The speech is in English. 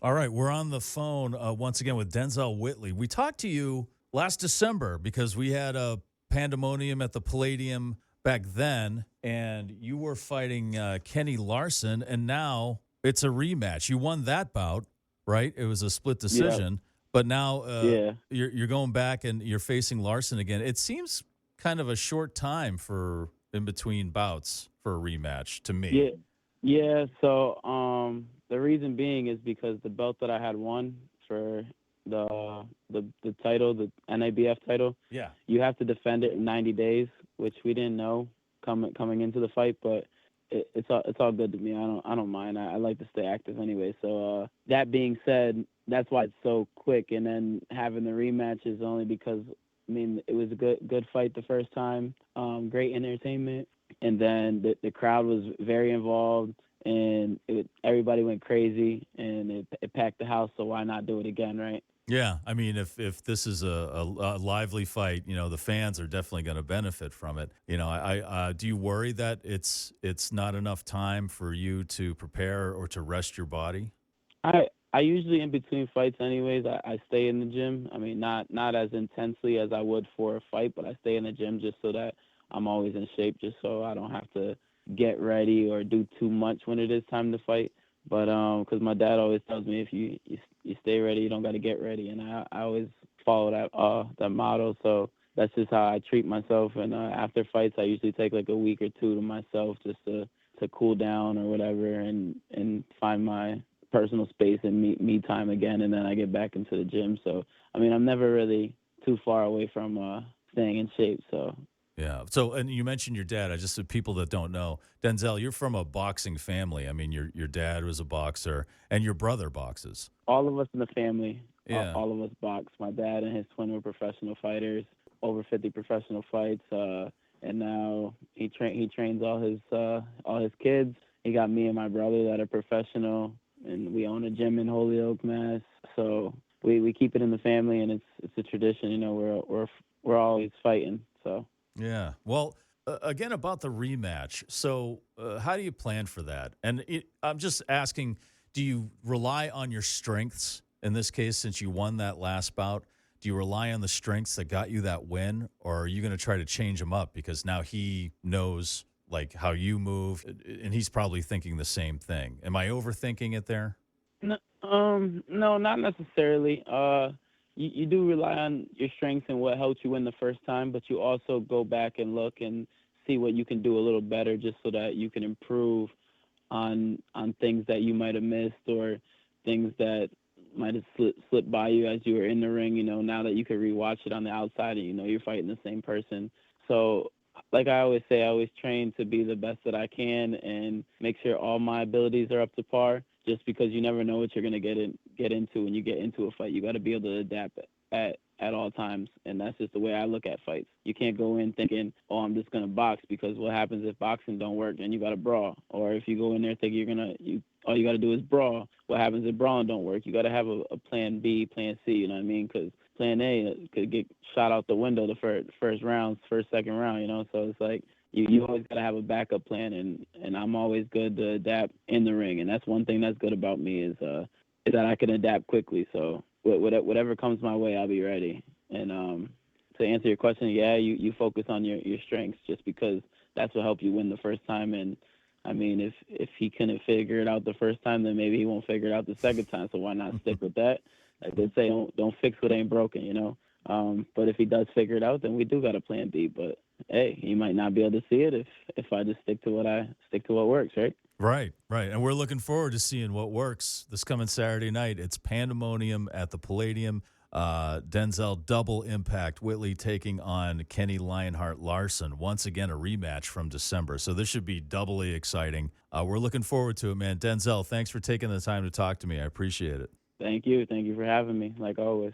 All right, we're on the phone once again with Denzel Whitley. We talked to you last December because we had a Pandemonium at the Palladium back then, and you were fighting Kenny Larson, and now it's a rematch. You won that bout, right? It was a split Yeah, decision, but now yeah, you're going back and you're facing Larson again. It seems kind of a short time for in between bouts for a rematch to me. yeah, yeah. So, the reason being is because the belt that I had won for the title, the NABF title, Yeah. you have to defend it in 90 days, which we didn't know coming into the fight, but it's all good to me. I don't mind. I like to stay active anyway. So that being said, that's why it's so quick. And then having the rematch is only because I mean it was a good fight the first time. Great entertainment, and then the crowd was very involved, and everybody went crazy, and it packed the house. So why not do it again, right? Yeah, I mean, if this is a lively fight, the fans are definitely going to benefit from it. Do you worry that it's not enough time for you to prepare or to rest your body? I usually in between fights anyways, I stay in the gym. I mean not as intensely as I would for a fight, but I stay in the gym just so that I'm always in shape, just so I don't have to get ready or do too much when it is time to fight. But because my dad always tells me if you stay ready, you don't got to get ready, and I always follow that motto. So that's just how I treat myself. And after fights, I usually take like a week or two to myself just to cool down or whatever, and find my personal space and me time again, and then I get back into the gym. So I mean, I'm never really too far away from staying in shape. So Yeah. So, and you mentioned your dad. I just said people that don't know, Denzel, you're from a boxing family. I mean, your dad was a boxer, and your brother boxes. all of us in the family, Yeah. all of us box. My dad and his twin were professional fighters, over 50 professional fights, and now he trains all his kids. He got me and my brother that are professional, and we own a gym in Holyoke, Mass. So we keep it in the family, and it's a tradition. We're always fighting. So. Yeah. Well, again, about the rematch. So, how do you plan for that? And I'm just asking, do you rely on your strengths in this case, since you won that last bout? Do you rely on the strengths that got you that win, or are you going to try to change them up because now he knows like how you move, and he's probably thinking the same thing? Am I overthinking it there? No, no, not necessarily. You do rely on your strengths and what helped you win the first time, but you also go back and look and see what you can do a little better, just so that you can improve on things that you might have missed, or things that might have slipped by you as you were in the ring. Now that you can rewatch it on the outside, and you're fighting the same person. So, like I always say, I always train to be the best that I can and make sure all my abilities are up to par. Just because you never know what you're gonna get into when you get into a fight, you got to be able to adapt at all times, and that's just the way I look at fights. You can't go in thinking, "Oh, I'm just gonna box," because what happens if boxing don't work? Then you got to brawl. Or if you go in there thinking all you got to do is brawl, what happens if brawling don't work? You got to have a plan B, plan C. You know what I mean? Because plan A could get shot out the window the first round, second round. So it's like you always got to have a backup plan, and I'm always good to adapt in the ring, and that's one thing that's good about me is that I can adapt quickly. So whatever comes my way, I'll be ready. And to answer your question, yeah, you focus on your strengths, just because that's what helped you win the first time. And I mean, if he couldn't figure it out the first time, then maybe he won't figure it out the second time. So why not stick with that? Like they say, don't fix what ain't broken. But if he does figure it out, then we do got a plan B. But hey, he might not be able to see it if I just stick to what works, right? Right, right. And we're looking forward to seeing what works this coming Saturday night. It's Pandemonium at the Palladium. Denzel double impact. Whitley taking on Kenny Lionheart Larson. Once again, a rematch from December. So this should be doubly exciting. We're looking forward to it, man. Denzel, thanks for taking the time to talk to me. I appreciate it. Thank you for having me, like always.